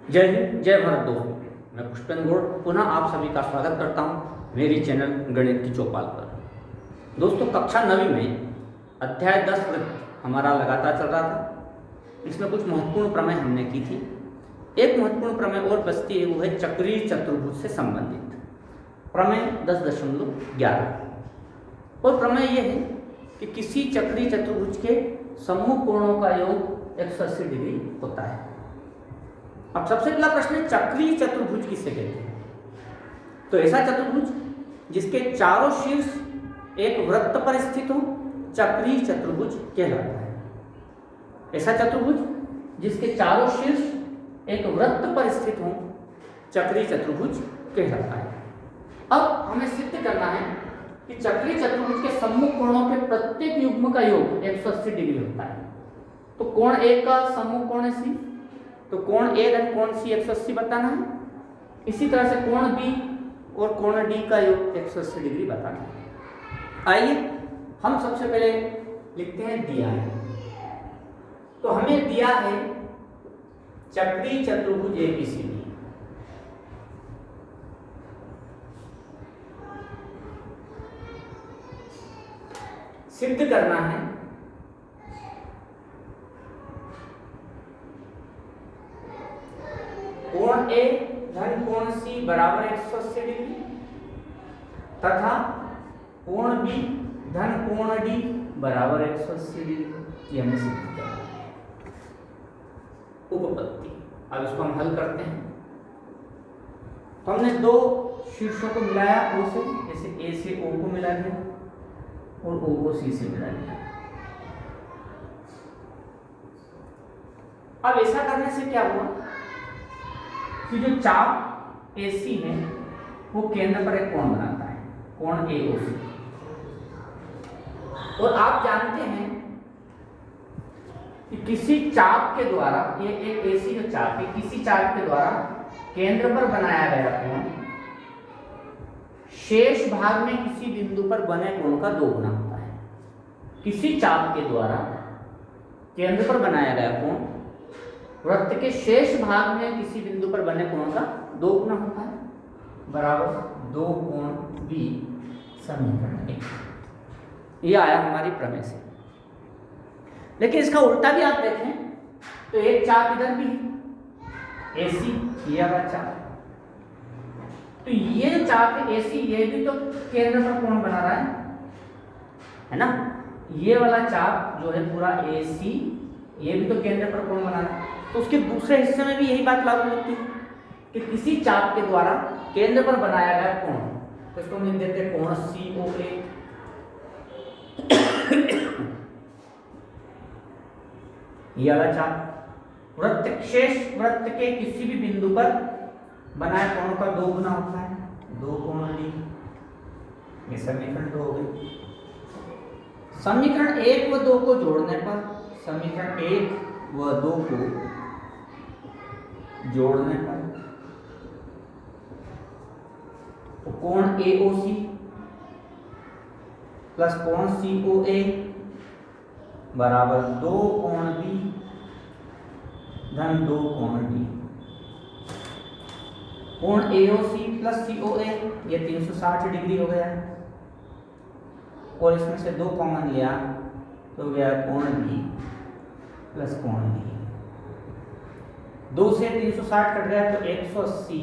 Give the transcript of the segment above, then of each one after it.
जय हिंद, जय भारत दोस्तों। मैं पुष्पेंद्र गौड़ पुनः आप सभी का स्वागत करता हूं मेरी चैनल गणित की चौपाल पर। दोस्तों, कक्षा 9वीं में अध्याय 10 वृत्त हमारा लगातार चल रहा था। इसमें कुछ महत्वपूर्ण प्रमेय हमने की थी। एक महत्वपूर्ण प्रमेय और बचती है, वो है चक्रीय चतुर्भुज से संबंधित प्रमेय 10.11। और प्रमेय यह है कि किसी चक्रीय चतुर्भुज के सम्मुख कोणों का योग 180 डिग्री होता है। अब सबसे पहला प्रश्न है, चक्रीय चतुर्भुज किसे कहते हैं? तो ऐसा चतुर्भुज जिसके चारों शीर्ष एक वृत्त पर स्थित हो चक्रीय चतुर्भुज कहलाता है। ऐसा चतुर्भुज जिसके चारों शीर्ष एक वृत्त पर स्थित हो चक्रीय चतुर्भुज कहलाता है। अब हमें सिद्ध करना है कि चक्रीय चतुर्भुज के सम्मुख कोणों के प्रत्येक युग्म का योग 180 डिग्री होता है। तो कोण ए का सम्मुख कोण है सी, तो कोण ए धन कोण सी 180 बताना है। इसी तरह से कोण बी और कोण डी का योग 180 डिग्री बताना है। आइए हम सबसे पहले लिखते हैं दिया है। तो हमें दिया है चक्रीय चतुर्भुज एबीसीडी। सिद्ध करना है कोण ए धन कोण सी बराबर 180 डिग्री तथा कोण बी धन कोण डी बराबर 180 डिग्री। ये हमें सिद्ध करना है। उपपत्ति, अब इसको हम हल करते हैं। तो हमने दो शीर्षों को मिलाया ओ से, जैसे ए से ओ को मिला दिया और ओ को सी से मिला दिया। अब ऐसा करने से क्या हुआ कि जो चाप AC है वो केंद्र पर एक कोण बनाता है, कोण AOC। और आप जानते हैं कि किसी चाप के द्वारा, ये एक AC जो चाप है, किसी चाप के द्वारा केंद्र पर बनाया गया कोण शेष भाग में किसी बिंदु पर बने कोण का दोगुना होता है। किसी चाप के द्वारा केंद्र पर बनाया गया कोण वृत्त के शेष भाग में किसी बिंदु पर बने कोण का दोगुना होता है, बराबर दो कोण बी समीकरण 1। ये आया हमारी प्रमेय से। लेकिन इसका उल्टा भी आप देखें तो एक चाप इधर भी है, AC, ये वाला चाप। तो ये जो चाप है AC, ये भी तो केंद्र पर कोण बना रहा है ना। ये वाला चाप जो है पूरा AC, ये भी तो केंद्र पर कोण बना रहा है। तो उसके दूसरे हिस्से में भी यही बात लागू होती है कि किसी चाप के द्वारा केंद्र पर बनाया गया कोण, तो इसको हम लिख देते हैं कोण COA। ये वाला चाप वृत्त शेष वृत्त के किसी भी बिंदु पर बनाए कोण का दोगुना होता है, दो कोण डी। ये समीकरण 2 हो गई। समीकरण 1 व 2 को जोड़ने पर, समीकरण 1 व 2 को जोड़ने पर तो कोण AOC प्लस कोण COA बराबर दो कोण B धन दो कोण D। कोण AOC प्लस COA ये 360 डिग्री हो गया है और इसमें से दो कॉमन लिया तो गया कोण B प्लस कोण D। 2 से 360 कट गया तो 180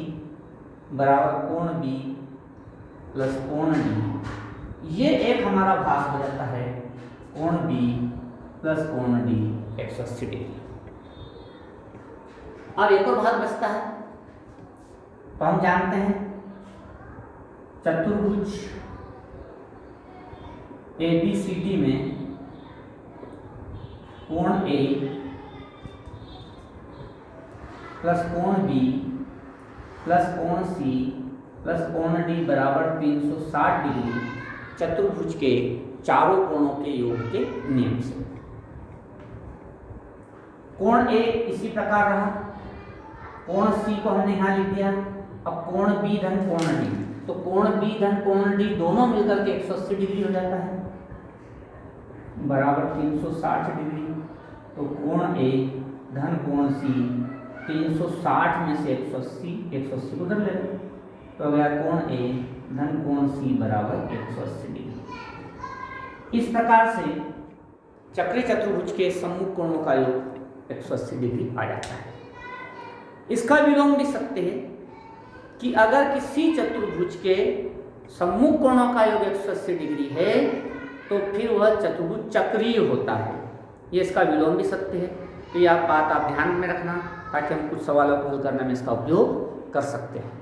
बराबर कोण B प्लस कोण D। ये एक हमारा भाग हो जाता है कोण B प्लस कोण D 180 डिग्री। अब एक और भाग बचता है। तो हम जानते हैं चतुर्भुज ABCD में कोण A प्लस कोण B प्लस कोण C प्लस कोण D बराबर 360 डिग्री चतुर्भुज के चारों कोणों के योग के नियम से। कोण A इसी प्रकार रहा, कोण C को हमने यहां लिख दिया। अब कोण B धन कोण D, तो कोण B धन कोण D दोनों मिलकर के 180 डिग्री हो जाता है, बराबर 360 डिग्री। तो कोण A धन कोण C 360 में से 180, 180 को उधर ले लो, तो हो गया कोण ए धन कोण सी बराबर 180 डिग्री। इस प्रकार से चक्रीय चतुर्भुज के सम्मुख कोणों का योग 180 डिग्री आ जाता है। इसका विलोम भी सकते हैं कि अगर किसी चतुर्भुज के सम्मुख कोणों का योग 180 डिग्री है तो फिर वह चतुर्भुज चक्रीय होता है। ये इसका विलोम भी सकते हैं। तो यह बात आप ध्यान में रखना ताकि हम कुछ सवालों को हल करने में इसका उपयोग कर सकते हैं।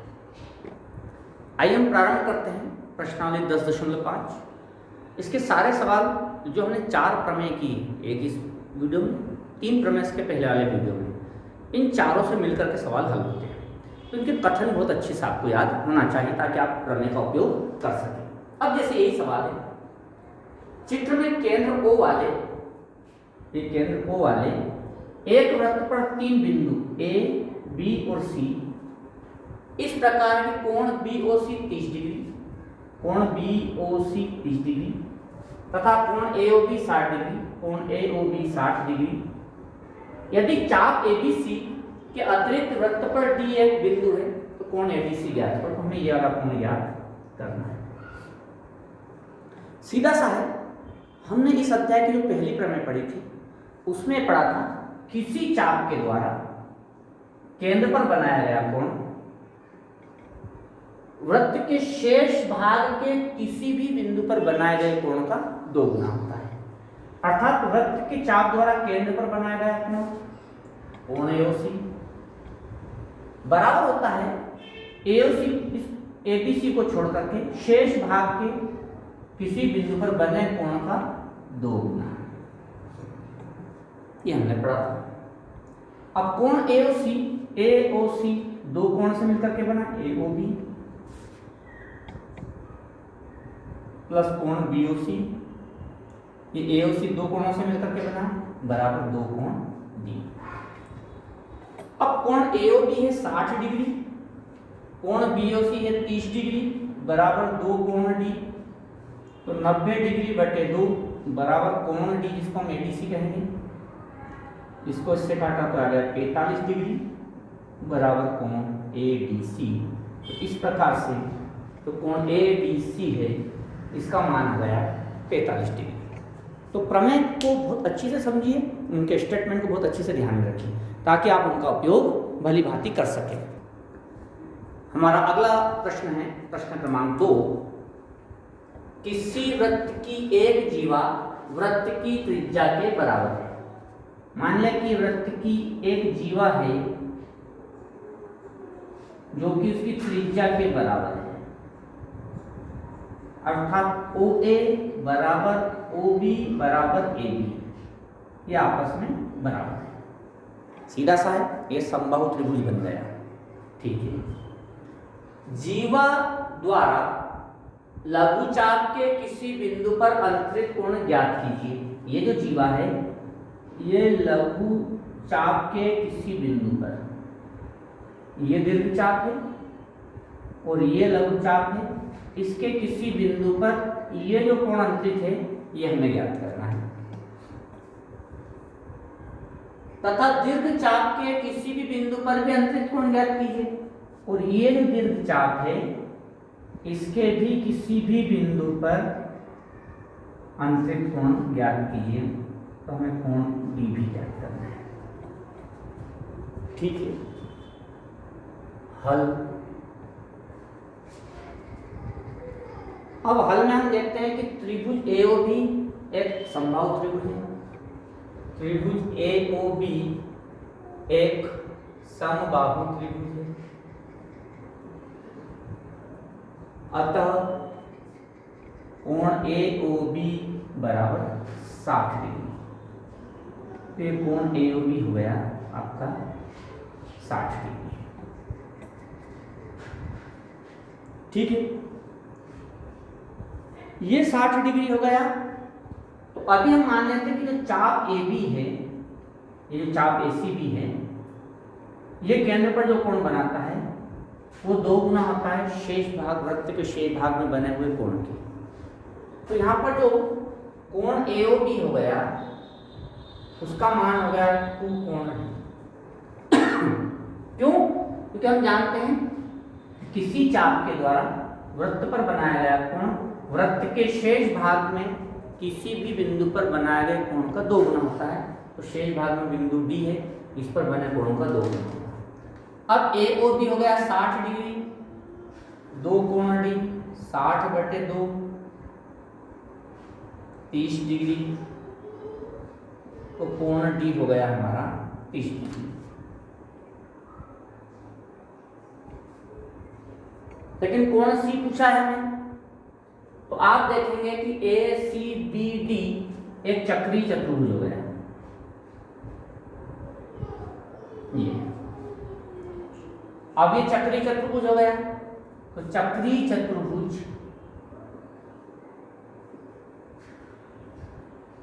आइए हम प्रारंभ करते हैं प्रश्नावली 10.5। इसके सारे सवाल जो हमने 4 प्रमेय की, एक इस वीडियो में, 3 प्रमेय इसके पहले वाले वीडियो में, इन चारों से मिलकर के सवाल हल होते हैं। तो इनके कथन बहुत अच्छे से आपको याद होना चाहिए ताकि आप प्रमेय का उपयोग कर सकें। अब जैसे यही सवाल है, चित्र में केंद्र O वाले, ये केंद्र O वाले एक वृत्त पर 3 बिंदु A, B और C, इस प्रकार के कोण BOC 30 डिग्री, कोण BOC 30 डिग्री तथा कोण AOB 60 डिग्री, कोण AOB 60 डिग्री। यदि चाप ABC के अतिरिक्त वृत्त पर D एक बिंदु है तो कोण ABC ज्ञात है। तो हमें यह वाला कोण ज्ञात करना है। सीधा सा है। हमने इस अध्याय की जो पहली प्रमेय पढ़ी थी उसमें पढ़ा था किसी चाप के द्वारा केंद्र पर बनाया गया कोण वृत्त के शेष भाग के किसी भी बिंदु पर बनाए गए कोण का 2 गुना होता है। अर्थात वृत्त के चाप द्वारा केंद्र पर बनाया गया कोण AOC बराबर होता है AOC ABC को छोड़ करके शेष भाग के किसी बिंदु पर बने कोण का 2 गुना। ये हमने पढ़ा था। अब कोण AOC 2 कोण से मिलकर के बना AOB प्लस कोण BOC, ये AOC 2 कोणों से मिलकर के बना बराबर 2 कोण D। अब कोण AOB है 60 डिग्री, कोण BOC है 30 डिग्री बराबर 2 कोण D, तो 90 डिग्री बटे 2 बराबर कोण D, जिसको हम ADC कहेंगे। इसको इससे काटा तो आ गया 45 डिग्री बराबर कोण ADC। तो इस प्रकार से तो कोण ADC है, इसका मान हो गया 45 डिग्री। तो प्रमेय को बहुत अच्छे से समझिए, उनके स्टेटमेंट को बहुत अच्छे से ध्यान में रखिए ताकि आप उनका उपयोग भली भांति कर सकें। हमारा अगला प्रश्न है प्रश्न क्रमांक 2। किसी वृत्त की एक जीवा वृत्त की त्रिज्या के बराबर है। मान लें कि वृत्त की एक जीवा है जो कि उसकी त्रिज्या के बराबर है, अर्थात OA बराबर OB बराबर AB, ये आपस में बराबर है। सीधा सा है, ये समबाहु त्रिभुज बन गया। ठीक है। जीवा द्वारा लघुचाप के किसी बिंदु पर अंतरित कोण ज्ञात कीजिए। ये जो जीवा है ये लघुचाप के किसी बिंदु पर, ये दीर्घचाप है और ये लघुचाप है, इसके किसी बिंदु पर ये जो कोण अंतरित है ये हमें ज्ञात करना है। तथा दीर्घचाप के किसी भी बिंदु पर भी अंतरित कोण ज्ञात कीजिए, और ये जो दीर्घचाप है इसके भी किसी भी बिंदु पर अंतरित कोण ज्ञात कीजिए। तो हमें कोण D भी ज्ञात करना है। ठीक है। हल। अब हल में हम देखते हैं कि त्रिभुज AOB एक समबाहु त्रिभुज है, त्रिभुज AOB एक समबाहु त्रिभुज है। अतः कोण AOB बराबर 60 डिग्री। तो ये कोण AOB हो गया आपका 60 डिग्री। ठीक है, ये 60 डिग्री हो गया। तो अभी हम मान लेते हैं कि जो चाप AB है, ये जो चाप ACB है, ये केंद्र पर जो कोण बनाता है वो 2 गुना होता है शेष भाग, वृत्त के शेष भाग में बने हुए कोण के। तो यहाँ पर जो कोण AOB हो गया उसका मान हो गया 2 कोण D। क्यों? क्योंकि हम जानते हैं किसी चाप के द्वारा वृत्त पर बनाया गया कोण वृत्त के शेष भाग में किसी भी बिंदु पर बनाए गए कोण का 2 गुना होता है। तो शेष भाग में बिंदु डी है, इस पर बने कोणों का 2 गुना होता है। अब ए ओ बी हो गया 60 डिग्री, 2 कोण डी 60/2 30 डिग्री, तो कोण डी हो गया हमारा 30 डिग्री। लेकिन कोण सी पूछा है हमें, तो आप देखेंगे कि ए सी बी डी एक चक्रीय चतुर्भुज हो गया। ये अब ये चक्रीय चतुर्भुज हो गया, तो चक्रीय चतुर्भुज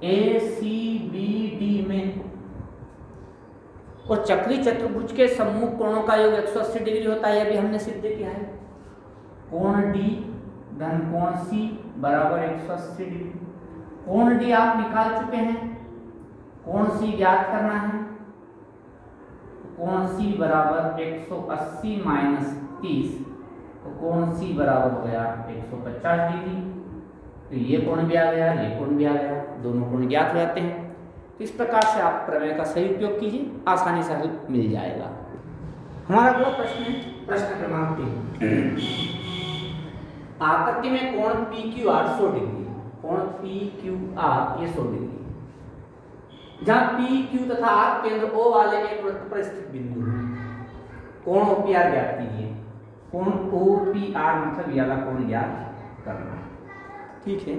ए सी बी डी में और चक्रीय चतुर्भुज के सम्मुख कोणों का योग 180 डिग्री होता है। यह भी हमने सिद्ध किया है। कोण डी धन कोण सी बराबर 180 डिग्री। कोण डी आप निकाल चुके हैं, कोण सी ज्ञात करना है। कोण सी बराबर 180 माइनस 30, तो कोण सी बराबर हो गया 150 डिग्री। तो ये कोण भी आ गया, ये कोण भी आ गया, दोनों कोण ज्ञात हो जाते हैं। तो इस प्रकार से आप प्रमेय का सही उपयोग कीजिए, आसानी से हल मिल जाएगा। हमारा अगला प्रश्न है प्रश्न क्रमांक 3। आकृति में कोण पी क्यू आर 100 डिग्री, कोण पी क्यू आर ये 100 डिग्री, जहां पी क्यू तथा आर केंद्र ओ वाले एक वृत्त पर स्थित बिंदु है। कोण ओ पी आर ज्ञात कीजिए। कोण ओ पी आर मतलब ये वाला कोण ज्ञात करना। ठीक है,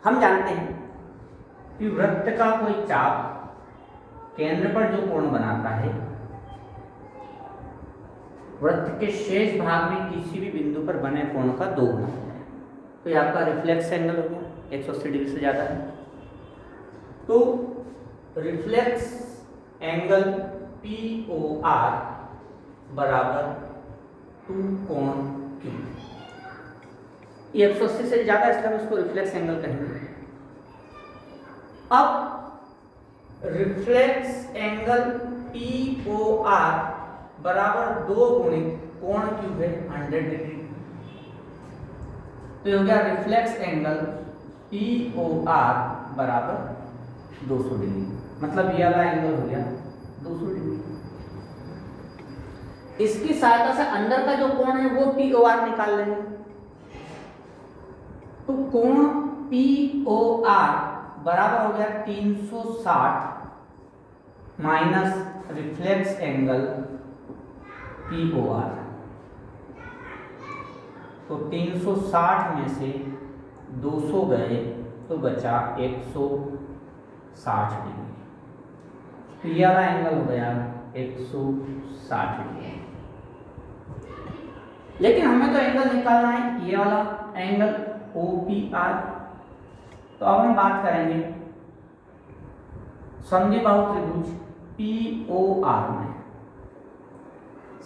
हम जानते हैं कि वृत्त का कोई चाप केंद्र पर जो कोण बनाता है, वृत्त के शेष भाग में किसी भी बिंदु पर बने कोण का 2 गुना होता है। तो ये आपका रिफ्लेक्स एंगल हो गया, 180 डिग्री से ज्यादा है। तो reflex angle P O R बराबर 2 कोण क्यू। ये 180 से ज्यादा, इसलिए हम उसको रिफ्लेक्स एंगल कहेंगे। अब reflex angle P O R बराबर 2 गुणित कोण क्यू है 100 डिग्री। तो हो गया reflex angle P O R बराबर 200 डिग्री, मतलब ये वाला एंगल हो गया 200 डिग्री। इसकी सहायता से अंदर का जो कोण है वो पी ओ आर निकाल लेंगे। तो कोण पी ओ आर बराबर हो गया 360 minus reflex angle P O R. तो 360 में से 200 गए तो बचा 160 डिग्री। तो ये वाला एंगल हो गया 160 डिग्री। लेकिन हमें तो एंगल निकालना है, ये वाला एंगल ओ पी आर। तो अब हम बात करेंगे समद्विबाहु त्रिभुज पी ओ आर में।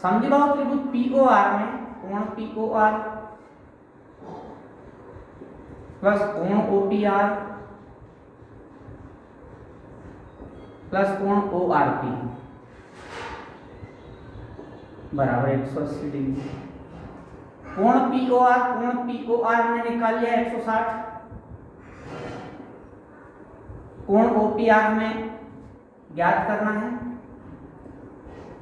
समद्विबाहु त्रिभुज पी ओ आर में कोण पी ओ आर प्लस कोण ओ पी आर प्लस कोण ओ आर पी बराबर 180 डिग्री। कोण पी ओ आर हमने निकाल लिया 160, कोण ओ पी आर हमें ज्ञात करना है।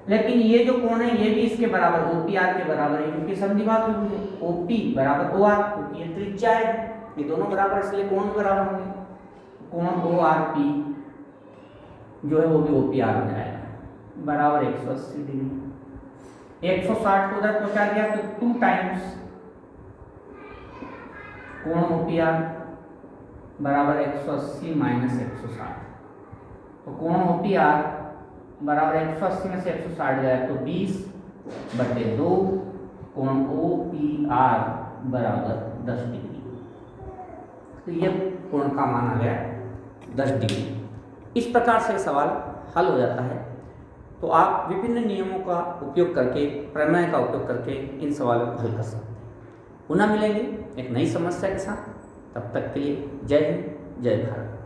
लेकिन ये जो कोण है ये भी इसके बराबर ओ पी आर के बराबर है, क्योंकि समद्विबाहु त्रिभुज ओ पी बराबर ओ आर, क्योंकि ये त्रिज्या है, ये दोनों बराबर, इसलिए कोण बराबर होंगे। कोण ओ आर पी जो है वो भी ओ पी आर हो जाएगा बराबर 180 डिग्री। 160 को उधर पहुंचा दिया तो 2 टाइम्स कोण ओ पी आर बराबर 180 माइनस 160। तो कोण ओ पी आर बराबर 180 में से 160 जाए तो 20/2, कोण ओ पी आर बराबर 10 डिग्री। तो ये कोण का मान आ गया 10 डिग्री। इस प्रकार से सवाल हल हो जाता है। तो आप विभिन्न नियमों का उपयोग करके, प्रमेय का उपयोग करके इन सवालों को हल कर सकते हैं। पुनः मिलेंगे एक नई समस्या के साथ। तब तक के लिए जय हिंद, जय भारत।